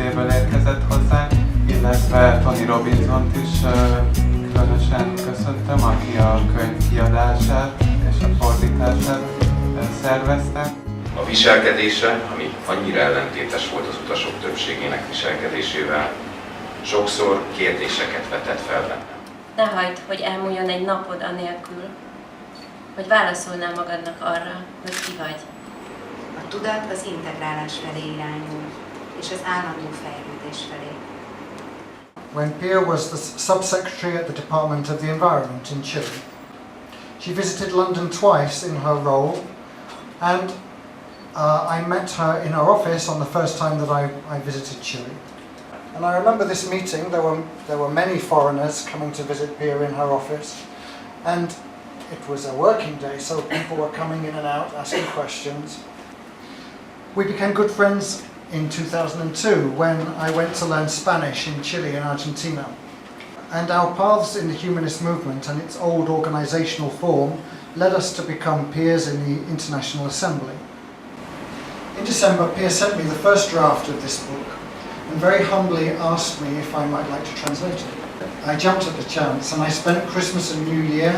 idéből érkezett hozzánk, illetve Tony Robinsont is különösen köszöntöm, aki a könyv kiadását és a fordítását szervezte. A viselkedése, ami annyira ellentétes volt az utasok többségének viselkedésével, sokszor kérdéseket vetett fel bennem. Ne hagyd, hogy elmúljon egy napod anélkül, hogy válaszolnál magadnak arra, hogy ki vagy. A tudat az integrálás felé irányul, és az állandó fejlődés felé. When Pia was the subsecretary at the Department of the Environment in Chile, she visited London twice in her role, and I met her in her office on the first time that I visited Chile. And I remember this meeting. There were many foreigners coming to visit Pia in her office, and it was a working day, so people were coming in and out, asking questions. We became good friends in 2002 when I went to learn Spanish in Chile and Argentina. And our paths in the humanist movement and its old organizational form led us to become peers in the International Assembly. In December, Pia sent me the first draft of this book and very humbly asked me if I might like to translate it. I jumped at the chance and I spent Christmas and New Year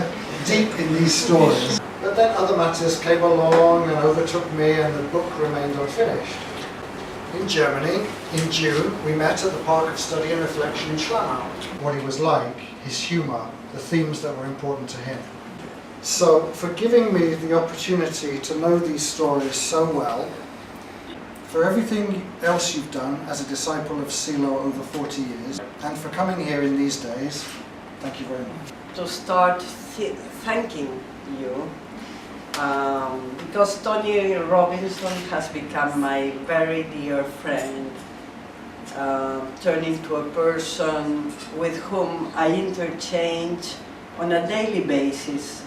deep in these stories. But then other matters came along and overtook me, and the book remained unfinished. In Germany, in June, we met at the Park of Study and Reflection in Schlamau. What he was like, his humour, the themes that were important to him. So, for giving me the opportunity to know these stories so well, for everything else you've done as a disciple of Silo over 40 years, and for coming here in these days, thank you very much. To start thanking you, because Tony Robinson has become my very dear friend, turning to a person with whom I interchange on a daily basis,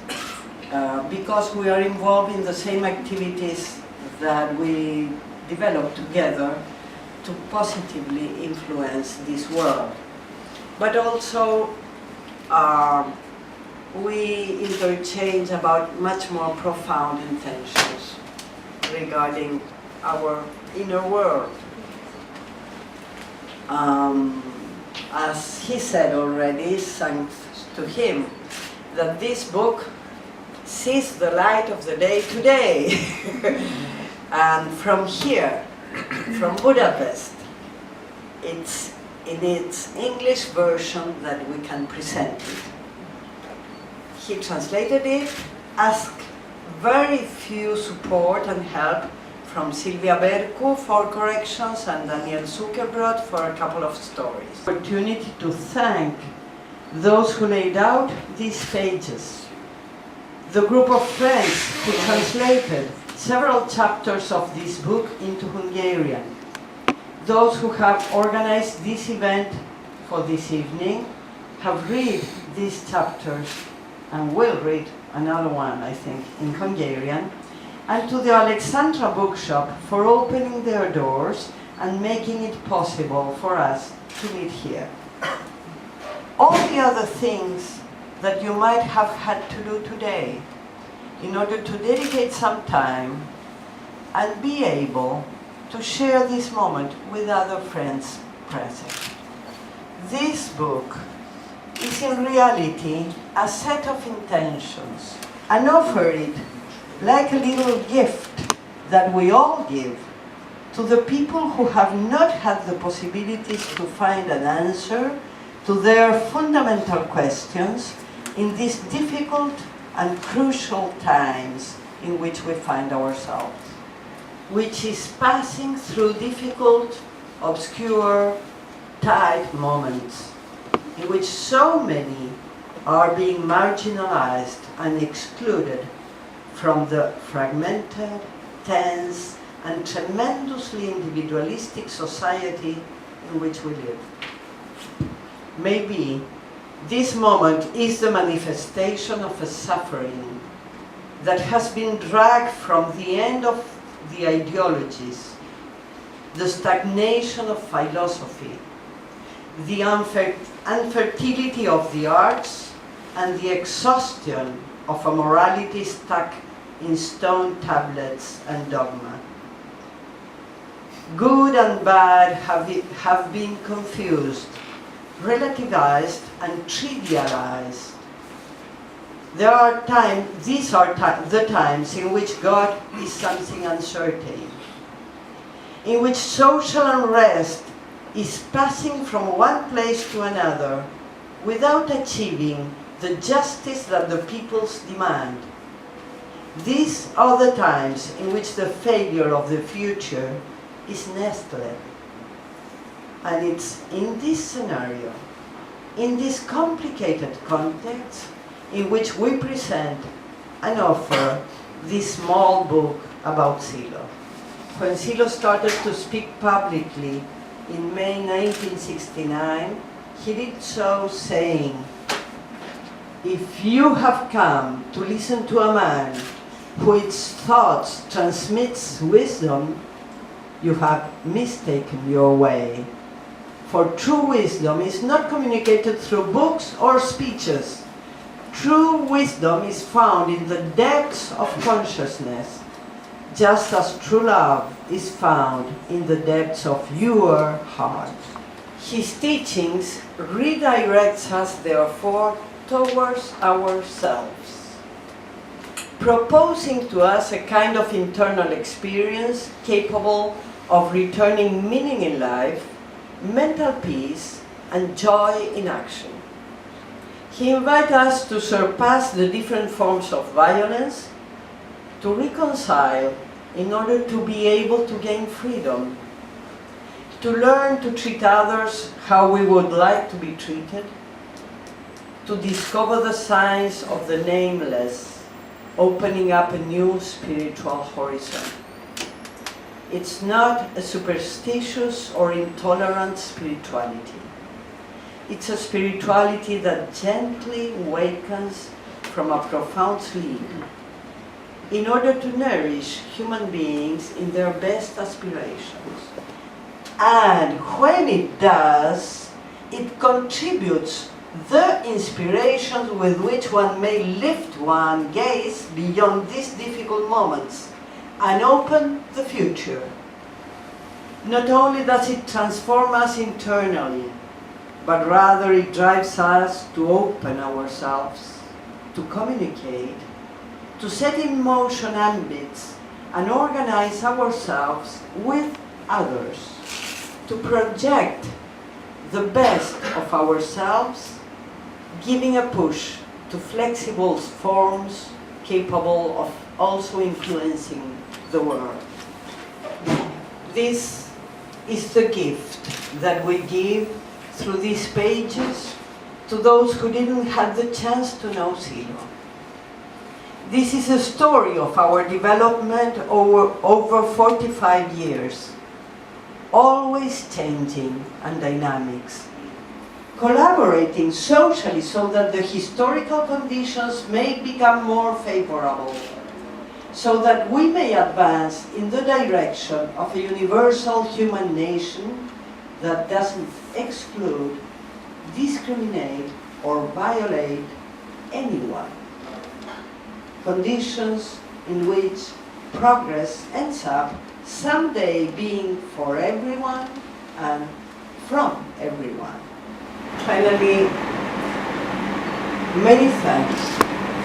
because we are involved in the same activities that we develop together to positively influence this world. But also we interchange about much more profound intentions regarding our inner world. As he said already, thanks to him, that this book sees the light of the day today. And from here, from Budapest, it's in its English version that we can present it. He translated it, asked very few support and help from Silvia Bercu for corrections and Daniel Zuckerbrot for a couple of stories. Opportunity to thank those who laid out these pages, the group of friends who translated several chapters of this book into Hungarian, those who have organized this event for this evening, have read these chapters and will read another one, I think, in Hungarian, and to the Alexandra Bookshop for opening their doors and making it possible for us to meet here. All the other things that you might have had to do today in order to dedicate some time and be able to share this moment with other friends present. This book is in reality a set of intentions, and offer it like a little gift that we all give to the people who have not had the possibilities to find an answer to their fundamental questions in these difficult and crucial times in which we find ourselves, which is passing through difficult, obscure, tight moments in which so many are being marginalized and excluded from the fragmented, tense, and tremendously individualistic society in which we live. Maybe this moment is the manifestation of a suffering that has been dragged from the end of the ideologies, the stagnation of philosophy, the unfertility of the arts, and the exhaustion of a morality stuck in stone tablets and dogma. Good and bad have been confused, relativized and trivialized. These are the times in which God is something uncertain, in which social unrest is passing from one place to another without achieving the justice that the peoples demand. These are the times in which the failure of the future is nestled. And it's in this scenario, in this complicated context, in which we present and offer this small book about Silo. When Silo started to speak publicly in May 1969, he did so saying, "If you have come to listen to a man who its thoughts transmits wisdom, you have mistaken your way. For true wisdom is not communicated through books or speeches. True wisdom is found in the depths of consciousness, just as true love is found in the depths of your heart." His teachings redirects us, therefore, towards ourselves, proposing to us a kind of internal experience capable of returning meaning in life, mental peace, and joy in action. He invites us to surpass the different forms of violence, to reconcile in order to be able to gain freedom, to learn to treat others how we would like to be treated, to discover the signs of the nameless, opening up a new spiritual horizon. It's not a superstitious or intolerant spirituality. It's a spirituality that gently wakens from a profound sleep in order to nourish human beings in their best aspirations. And when it does, it contributes the inspirations with which one may lift one's gaze beyond these difficult moments and open the future. Not only does it transform us internally, but rather it drives us to open ourselves, to communicate, to set in motion ambits and organize ourselves with others, to project the best of ourselves, giving a push to flexible forms capable of also influencing the world. This is the gift that we give through these pages to those who didn't have the chance to know Silo. This is a story of our development over 45 years, always changing and dynamics, collaborating socially so that the historical conditions may become more favorable, so that we may advance in the direction of a universal human nation that doesn't exclude, discriminate, or violate anyone. Conditions in which progress ends up someday being for everyone and from everyone. Finally, many thanks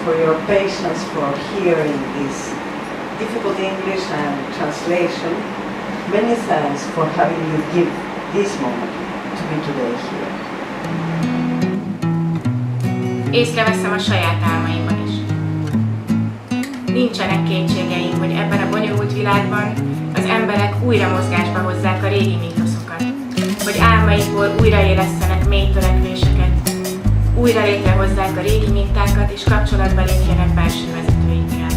for your patience for hearing this difficult English and translation. Many thanks for having you give this moment to be today here. Észreveszem a saját álmaimban is. Nincsenek kétségeink, hogy ebben a bonyolult világban az emberek újra mozgásba hozzák a régi mítoszokat, hogy álmaikból újraélesztenek mély törekvéseket, újra létrehozzák a régi mintákat és kapcsolatba lépjenek belső vezetőikkel.